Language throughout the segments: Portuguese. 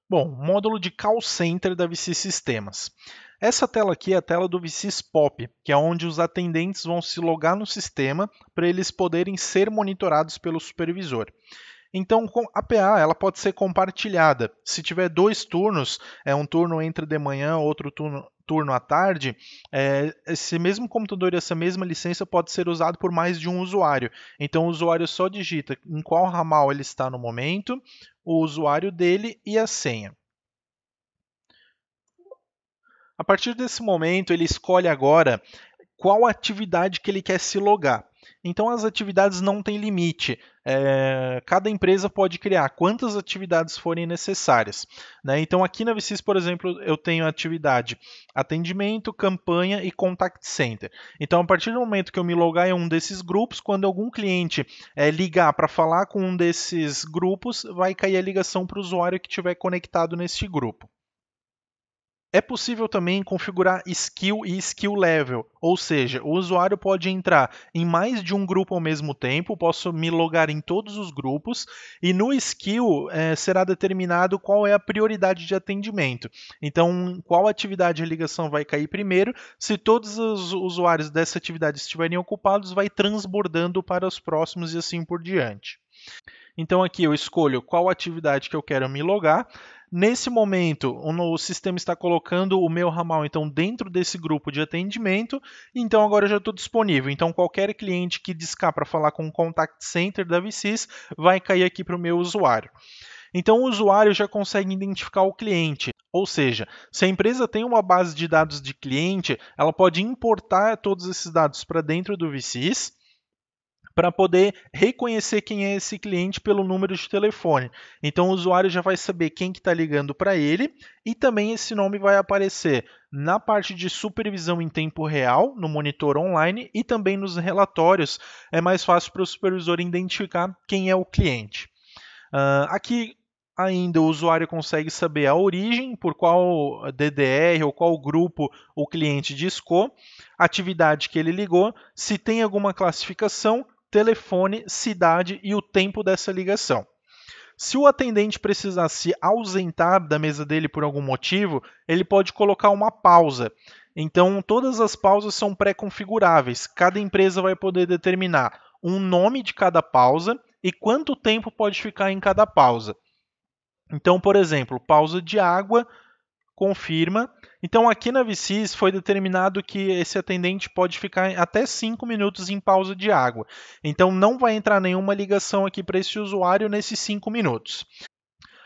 Bom, módulo de call center da VC Sistemas. Essa tela aqui é a tela do VCS Pop, que é onde os atendentes vão se logar no sistema para eles poderem ser monitorados pelo supervisor. Então, a PA ela pode ser compartilhada. Se tiver dois turnos, um turno entre de manhã, outro turno à tarde, esse mesmo computador e essa mesma licença pode ser usado por mais de um usuário. Então, o usuário só digita em qual ramal ele está no momento, o usuário dele e a senha. A partir desse momento, ele escolhe agora qual atividade que ele quer se logar. Então, as atividades não têm limite. Cada empresa pode criar quantas atividades forem necessárias. Né? Então, aqui na VCIS, por exemplo, eu tenho a atividade atendimento, campanha e contact center. Então, a partir do momento que eu me logar em um desses grupos, quando algum cliente ligar para falar com um desses grupos, vai cair a ligação para o usuário que estiver conectado nesse grupo. É possível também configurar skill e skill level, ou seja, o usuário pode entrar em mais de um grupo ao mesmo tempo, posso me logar em todos os grupos, e no skill será determinado qual é a prioridade de atendimento. Então, qual atividade a ligação vai cair primeiro, se todos os usuários dessa atividade estiverem ocupados, vai transbordando para os próximos e assim por diante. Então aqui eu escolho qual atividade que eu quero me logar. Nesse momento, o sistema está colocando o meu ramal então dentro desse grupo de atendimento, então agora eu já estou disponível. Então qualquer cliente que discar para falar com o contact center da VCIS vai cair aqui para o meu usuário. Então o usuário já consegue identificar o cliente. Ou seja, se a empresa tem uma base de dados de cliente, ela pode importar todos esses dados para dentro do VCIS para poder reconhecer quem é esse cliente pelo número de telefone. Então o usuário já vai saber quem que está ligando para ele e também esse nome vai aparecer na parte de supervisão em tempo real, no monitor online e também nos relatórios. É mais fácil para o supervisor identificar quem é o cliente. Aqui ainda o usuário consegue saber a origem, por qual DDR ou qual grupo o cliente discou, atividade que ele ligou, se tem alguma classificação, telefone, cidade e o tempo dessa ligação. Se o atendente precisar se ausentar da mesa dele por algum motivo, ele pode colocar uma pausa. Então, todas as pausas são pré-configuráveis. Cada empresa vai poder determinar um nome de cada pausa e quanto tempo pode ficar em cada pausa. Então, por exemplo, pausa de água, confirma. Então, aqui na VCIS foi determinado que esse atendente pode ficar até 5 minutos em pausa de água. Então, não vai entrar nenhuma ligação aqui para esse usuário nesses 5 minutos.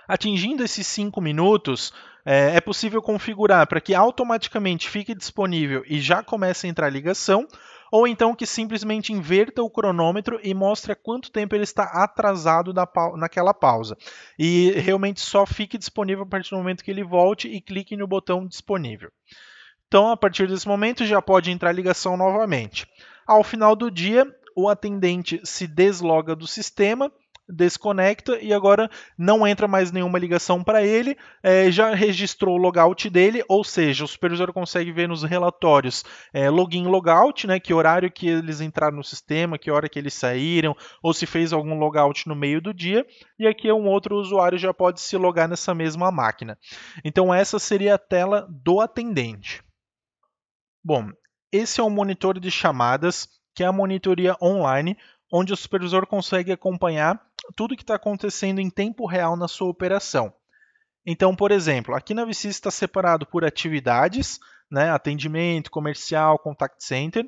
Atingindo esses 5 minutos, é possível configurar para que automaticamente fique disponível e já comece a entrar ligação, ou então que simplesmente inverta o cronômetro e mostre há quanto tempo ele está atrasado naquela pausa. E realmente só fique disponível a partir do momento que ele volte e clique no botão disponível. Então, a partir desse momento, já pode entrar ligação novamente. Ao final do dia, o atendente se desloga do sistema, desconecta e agora não entra mais nenhuma ligação para ele, já registrou o logout dele, ou seja, o supervisor consegue ver nos relatórios login, logout, né, que horário que eles entraram no sistema, que hora que eles saíram, ou se fez algum logout no meio do dia, e aqui um outro usuário já pode se logar nessa mesma máquina. Então essa seria a tela do atendente. Bom, esse é o monitor de chamadas, que é a monitoria online, onde o supervisor consegue acompanhar tudo que está acontecendo em tempo real na sua operação. Então, por exemplo, aqui na VCIS está separado por atividades, né, atendimento, comercial, contact center,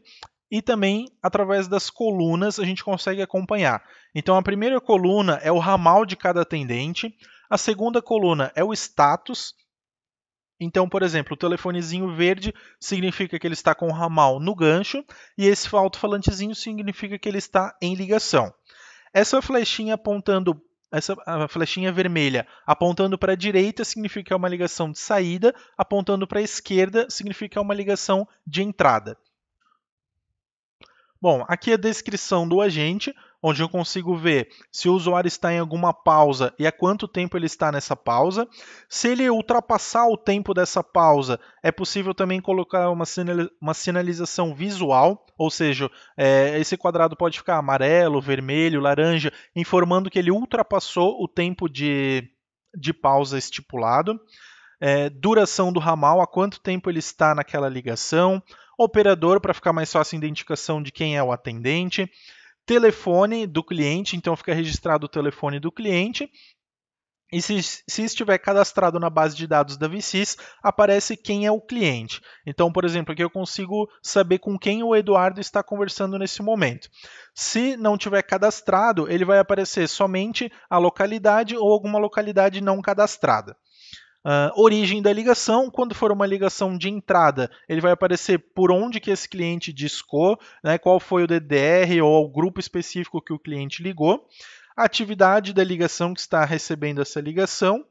e também através das colunas a gente consegue acompanhar. Então, a primeira coluna é o ramal de cada atendente, a segunda coluna é o status. Então, por exemplo, o telefonezinho verde significa que ele está com o ramal no gancho e esse alto-falantezinho significa que ele está em ligação. Essa flechinha apontando, a flechinha vermelha apontando para a direita significa que é uma ligação de saída, apontando para a esquerda significa que é uma ligação de entrada. Bom, aqui é a descrição do agente, onde eu consigo ver se o usuário está em alguma pausa e há quanto tempo ele está nessa pausa. Se ele ultrapassar o tempo dessa pausa, é possível também colocar uma sinalização visual, ou seja, esse quadrado pode ficar amarelo, vermelho, laranja, informando que ele ultrapassou o tempo de pausa estipulado, duração do ramal, há quanto tempo ele está naquela ligação, operador, para ficar mais fácil a identificação de quem é o atendente, telefone do cliente, então fica registrado o telefone do cliente, e se estiver cadastrado na base de dados da VSys, aparece quem é o cliente. Então, por exemplo, aqui eu consigo saber com quem o Eduardo está conversando nesse momento. Se não tiver cadastrado, ele vai aparecer somente a localidade ou alguma localidade não cadastrada. Origem da ligação, quando for uma ligação de entrada, ele vai aparecer por onde que esse cliente discou, né, qual foi o DDR ou o grupo específico que o cliente ligou. A atividade da ligação que está recebendo essa ligação,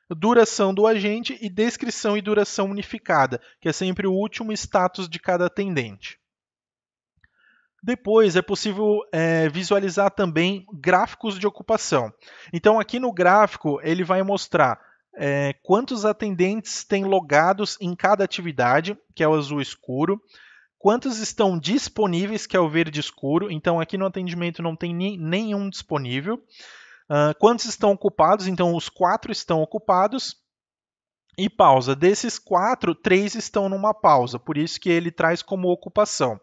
duração do agente e descrição e duração unificada, que é sempre o último status de cada atendente. Depois é possível visualizar também gráficos de ocupação. Então aqui no gráfico ele vai mostrar quantos atendentes tem logados em cada atividade, que é o azul escuro, quantos estão disponíveis, que é o verde escuro, então aqui no atendimento não tem nenhum disponível, quantos estão ocupados, então os 4 estão ocupados, e pausa, desses 4, 3 estão numa pausa, por isso que ele traz como ocupação.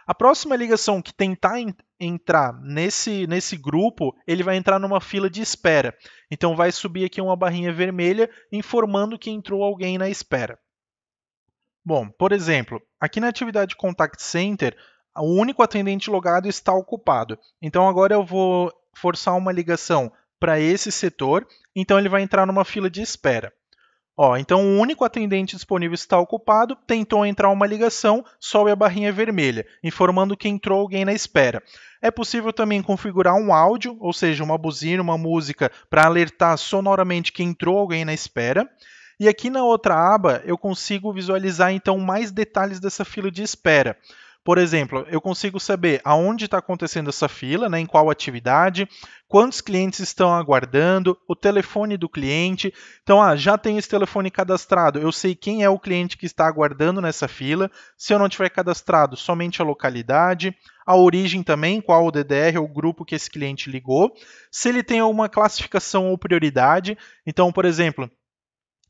A próxima ligação que tentar entrar nesse grupo, ele vai entrar numa fila de espera. Então vai subir aqui uma barrinha vermelha informando que entrou alguém na espera. Bom, por exemplo, aqui na atividade Contact Center, o único atendente logado está ocupado. Então agora eu vou forçar uma ligação para esse setor, então ele vai entrar numa fila de espera. Então o único atendente disponível está ocupado, tentou entrar uma ligação, sobe a barrinha vermelha, informando que entrou alguém na espera. É possível também configurar um áudio, ou seja, uma buzina, uma música, para alertar sonoramente que entrou alguém na espera. E aqui na outra aba eu consigo visualizar então mais detalhes dessa fila de espera. Por exemplo, eu consigo saber aonde está acontecendo essa fila, né, em qual atividade, quantos clientes estão aguardando, o telefone do cliente. Então, já tenho esse telefone cadastrado, eu sei quem é o cliente que está aguardando nessa fila. Se eu não tiver cadastrado, somente a localidade, a origem também, qual o DDR, o grupo que esse cliente ligou. Se ele tem alguma classificação ou prioridade, então, por exemplo,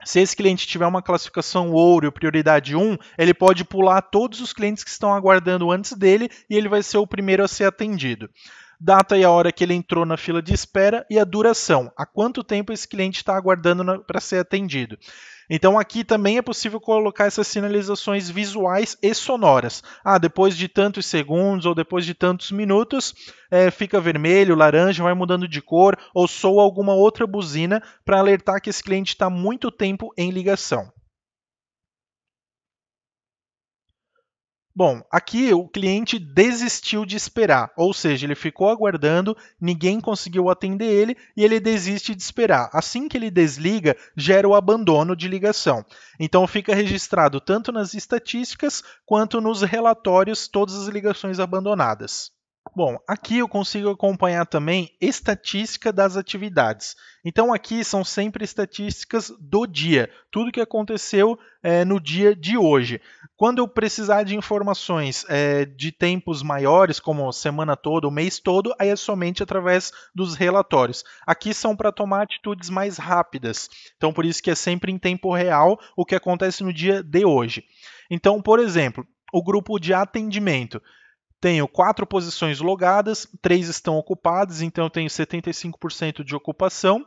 se esse cliente tiver uma classificação ouro, prioridade 1, ele pode pular todos os clientes que estão aguardando antes dele e ele vai ser o primeiro a ser atendido. Data e a hora que ele entrou na fila de espera e a duração, há quanto tempo esse cliente está aguardando para ser atendido. Então aqui também é possível colocar essas sinalizações visuais e sonoras. Depois de tantos segundos ou depois de tantos minutos, fica vermelho, laranja, vai mudando de cor ou soa alguma outra buzina para alertar que esse cliente está muito tempo em ligação. Bom, aqui o cliente desistiu de esperar, ou seja, ele ficou aguardando, ninguém conseguiu atender ele e ele desiste de esperar. Assim que ele desliga, gera o abandono de ligação. Então fica registrado tanto nas estatísticas quanto nos relatórios todas as ligações abandonadas. Bom, aqui eu consigo acompanhar também estatística das atividades. Então aqui são sempre estatísticas do dia, tudo que aconteceu no dia de hoje. Quando eu precisar de informações de tempos maiores, como semana toda, o mês todo, aí é somente através dos relatórios. Aqui são para tomar atitudes mais rápidas, então por isso que é sempre em tempo real o que acontece no dia de hoje. Então, por exemplo, o grupo de atendimento. Tenho 4 posições logadas, 3 estão ocupadas, então eu tenho 75% de ocupação.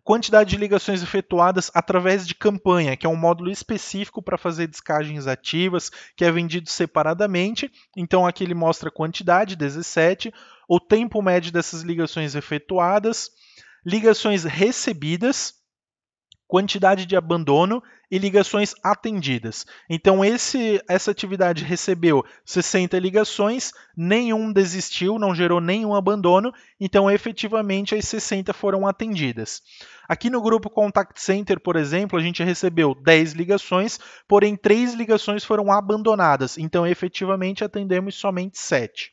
Quantidade de ligações efetuadas através de campanha, que é um módulo específico para fazer descagens ativas, que é vendido separadamente. Então aqui ele mostra a quantidade, 17, o tempo médio dessas ligações efetuadas, ligações recebidas, quantidade de abandono e ligações atendidas. Então essa atividade recebeu 60 ligações, nenhum desistiu, não gerou nenhum abandono, então efetivamente as 60 foram atendidas. Aqui no grupo Contact Center, por exemplo, a gente recebeu 10 ligações, porém 3 ligações foram abandonadas, então efetivamente atendemos somente 7.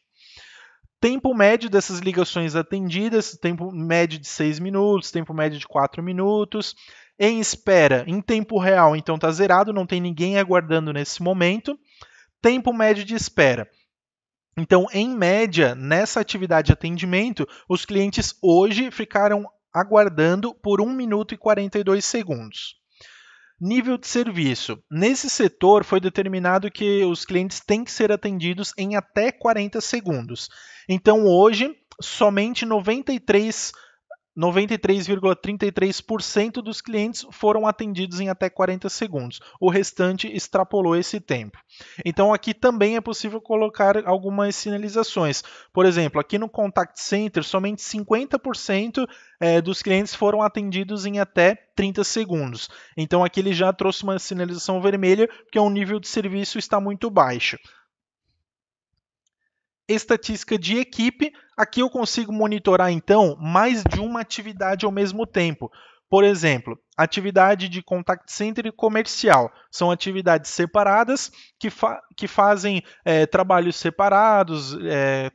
Tempo médio dessas ligações atendidas, tempo médio de 6 minutos, tempo médio de 4 minutos. Em espera, em tempo real, então está zerado, não tem ninguém aguardando nesse momento. Tempo médio de espera. Então, em média, nessa atividade de atendimento, os clientes hoje ficaram aguardando por 1 minuto e 42 segundos. Nível de serviço. Nesse setor foi determinado que os clientes têm que ser atendidos em até 40 segundos. Então hoje, somente 93,33% dos clientes foram atendidos em até 40 segundos. O restante extrapolou esse tempo. Então aqui também é possível colocar algumas sinalizações. Por exemplo, aqui no Contact Center, somente 50% dos clientes foram atendidos em até 30 segundos. Então aqui ele já trouxe uma sinalização vermelha, porque o nível de serviço está muito baixo. Estatística de equipe, aqui eu consigo monitorar então mais de uma atividade ao mesmo tempo. Por exemplo, atividade de contact center e comercial. São atividades separadas que fazem trabalhos separados,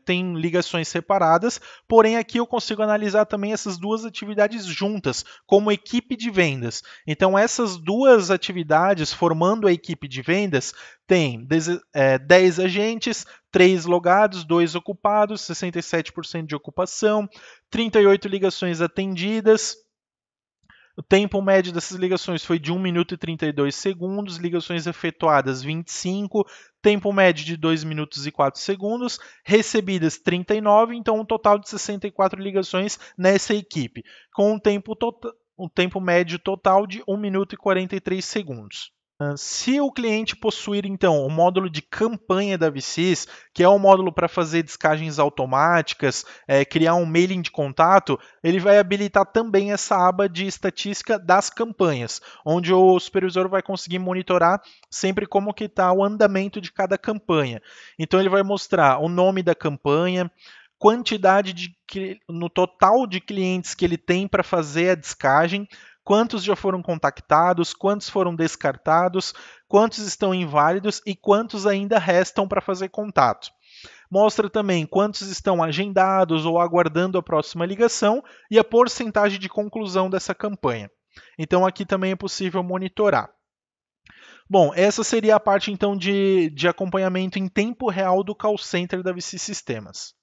têm ligações separadas, porém aqui eu consigo analisar também essas duas atividades juntas, como equipe de vendas. Então, essas duas atividades, formando a equipe de vendas, tem 10 agentes, 3 logados, 2 ocupados, 67% de ocupação, 38 ligações atendidas. O tempo médio dessas ligações foi de 1 minuto e 32 segundos, ligações efetuadas 25, tempo médio de 2 minutos e 4 segundos, recebidas 39, então um total de 64 ligações nessa equipe, com um tempo médio total de 1 minuto e 43 segundos. Se o cliente possuir, então, o módulo de campanha da VSys, que é o módulo para fazer descagens automáticas, criar um mailing de contato, ele vai habilitar também essa aba de estatística das campanhas, onde o supervisor vai conseguir monitorar sempre como que está o andamento de cada campanha. Então ele vai mostrar o nome da campanha, quantidade no total de clientes que ele tem para fazer a descagem, quantos já foram contactados, quantos foram descartados, quantos estão inválidos e quantos ainda restam para fazer contato. Mostra também quantos estão agendados ou aguardando a próxima ligação e a porcentagem de conclusão dessa campanha. Então aqui também é possível monitorar. Bom, essa seria a parte então de acompanhamento em tempo real do call center da VSys Sistemas.